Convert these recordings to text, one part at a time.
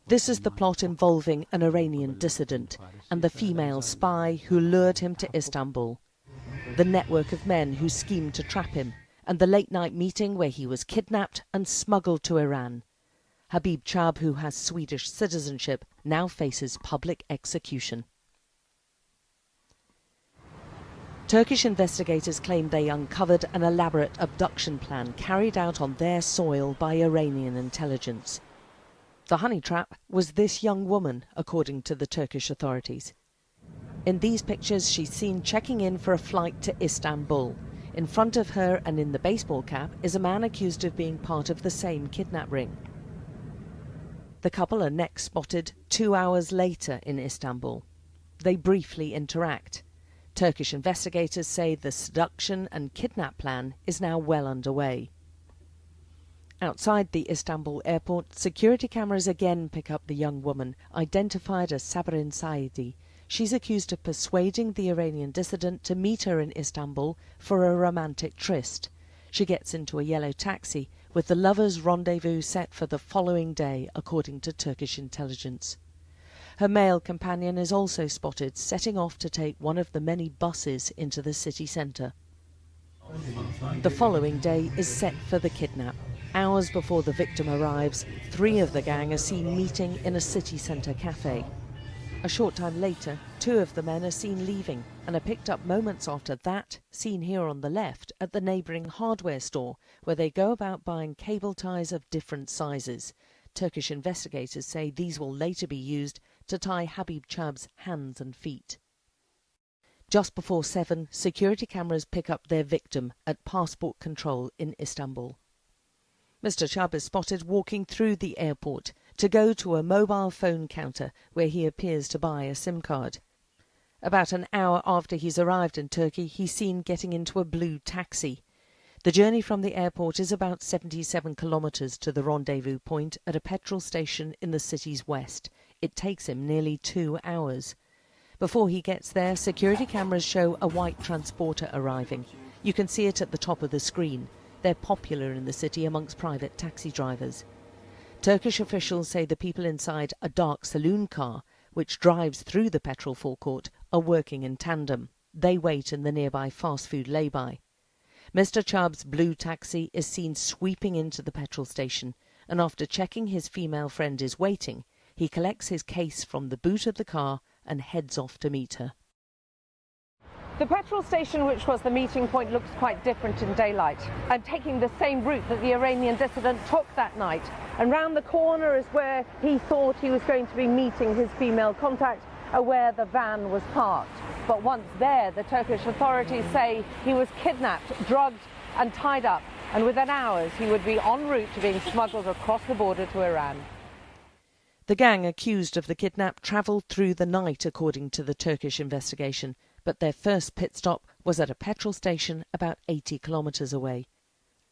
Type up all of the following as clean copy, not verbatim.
This is the plot involving an Iranian dissident and the female spy who lured him to Istanbul, the network of men who schemed to trap him, and the late-night meeting where he was kidnapped and smuggled to Iran. Habib Chab, who has Swedish citizenship, now faces public execution. Turkish investigators claim they uncovered an elaborate abduction plan carried out on their soil by Iranian intelligence. The honey trap was this young woman, according to the Turkish authorities. In these pictures, she's seen checking in for a flight to Istanbul. In front of her and in the baseball cap is a man accused of being part of the same kidnap ring. The couple are next spotted 2 hours later in Istanbul. They briefly interact. Turkish investigators say the seduction and kidnap plan is now well underway. Outside the Istanbul airport, security cameras again pick up the young woman, identified as Sabrin Saidi. She's accused of persuading the Iranian dissident to meet her in Istanbul for a romantic tryst. She gets into a yellow taxi, with the lovers' rendezvous set for the following day, according to Turkish intelligence. Her male companion is also spotted setting off to take one of the many buses into the city centre. The following day is set for the kidnap. Hours before the victim arrives, 3 of the gang are seen meeting in a city centre cafe. A short time later, 2 of the men are seen leaving and are picked up moments after that, seen here on the left, at the neighbouring hardware store, where they go about buying cable ties of different sizes. Turkish investigators say these will later be used to tie Habib Chab's hands and feet. Just before 7, security cameras pick up their victim at passport control in Istanbul. Mr. Chab is spotted walking through the airport to go to a mobile phone counter where he appears to buy a SIM card. About an hour after he's arrived in Turkey, he's seen getting into a blue taxi. The journey from the airport is about 77 kilometres to the rendezvous point at a petrol station in the city's west. It takes him nearly 2 hours. Before he gets there, security cameras show a white transporter arriving. You can see it at the top of the screen. They're popular in the city amongst private taxi drivers. Turkish officials say the people inside a dark saloon car, which drives through the petrol forecourt, are working in tandem. They wait in the nearby fast food lay-by. Mr. Chab's blue taxi is seen sweeping into the petrol station, and after checking his female friend is waiting, he collects his case from the boot of the car and heads off to meet her. The petrol station, which was the meeting point, looks quite different in daylight, and taking the same route that the Iranian dissident took that night. And round the corner is where he thought he was going to be meeting his female contact, where the van was parked. But once there, the Turkish authorities say he was kidnapped, drugged and tied up, and within hours he would be en route to being smuggled across the border to Iran. The gang accused of the kidnap travelled through the night, according to the Turkish investigation, but their first pit stop was at a petrol station about 80 kilometres away.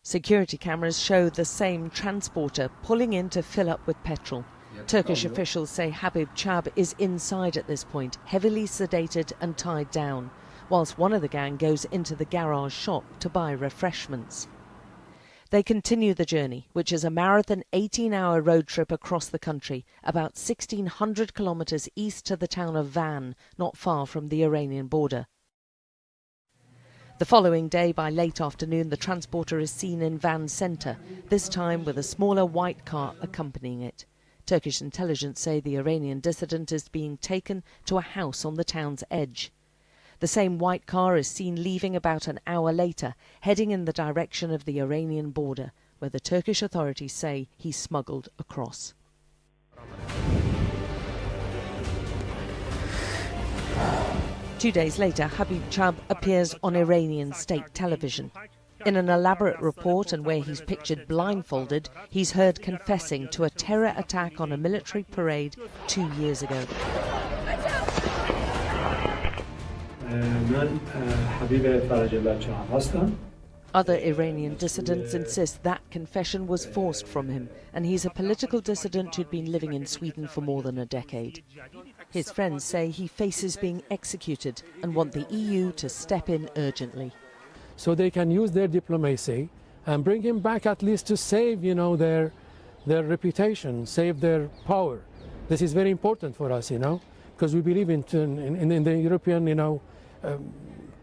Security cameras show the same transporter pulling in to fill up with petrol. Turkish officials say Habib Chab is inside at this point, heavily sedated and tied down, whilst one of the gang goes into the garage shop to buy refreshments. They continue the journey, which is a marathon 18-hour road trip across the country, about 1,600 kilometres east to the town of Van, not far from the Iranian border. The following day, by late afternoon, the transporter is seen in Van centre, this time with a smaller white car accompanying it. Turkish intelligence say the Iranian dissident is being taken to a house on the town's edge. The same white car is seen leaving about an hour later, heading in the direction of the Iranian border, where the Turkish authorities say he's smuggled across. Two days later, Habib Chab appears on Iranian state television. In an elaborate report, and where he's pictured blindfolded, he's heard confessing to a terror attack on a military parade 2 years ago. Other Iranian dissidents insist that confession was forced from him, and he's a political dissident who'd been living in Sweden for more than a decade. His friends say he faces being executed and want the EU to step in urgently. So they can use their diplomacy and bring him back, at least to save, their their reputation, save their power. This is very important for us, because we believe in the European,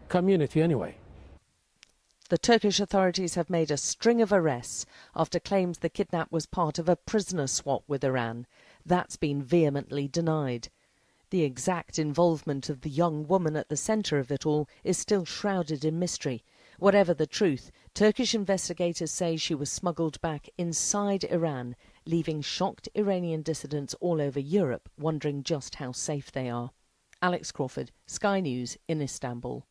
community anyway. The Turkish authorities have made a string of arrests after claims the kidnap was part of a prisoner swap with Iran. That's been vehemently denied. The exact involvement of the young woman at the centre of it all is still shrouded in mystery. Whatever the truth, Turkish investigators say she was smuggled back inside Iran, leaving shocked Iranian dissidents all over Europe wondering just how safe they are. Alex Crawford, Sky News in Istanbul.